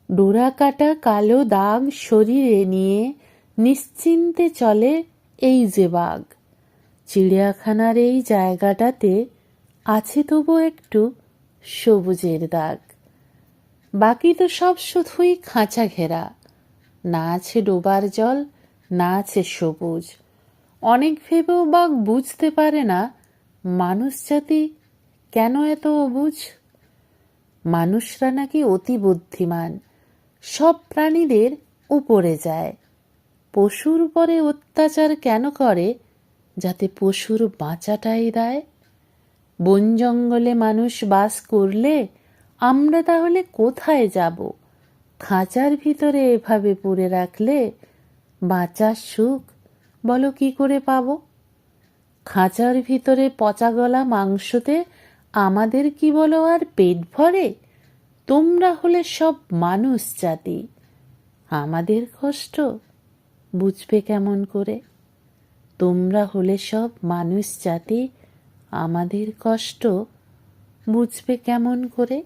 ডোরাকাটা কালো দাগ শরীরে নিয়ে নিশ্চিন্তে চলে এই যে বাঘ। চিড়িয়াখানার এই জায়গাটাতে আছে তবু একটু সবুজের দাগ। বাকি তো সব শুধুই খাঁচা ঘেরা, না আছে ডোবার জল, না আছে সবুজ। অনেক ভেবেও বাঘ বুঝতে পারে না মানুষ জাতি কেন এত অবুঝ। মানুষরা নাকি অতি বুদ্ধিমান, সব প্রাণীদের উপরে যায়। পশুর উপরে অত্যাচার কেন করে? যাতে পশুর বাঁচাটাই দেয়। বন জঙ্গলে মানুষ বাস করলে আমরা তাহলে কোথায় যাব? খাঁচার ভিতরে এভাবে পুরে রাখলে বাঁচার সুখ বলো কি করে পাবো? খাঁচার ভিতরে পচা গলা মাংসতে আমাদের কি বলো আর পেট ভরে? তোমরা হলে সব মানুষ জাতি, আমাদের কষ্ট বুঝবে কেমন করে? তোমরা হলে সব মানুষ জাতি, আমাদের কষ্ট বুঝবে কেমন করে?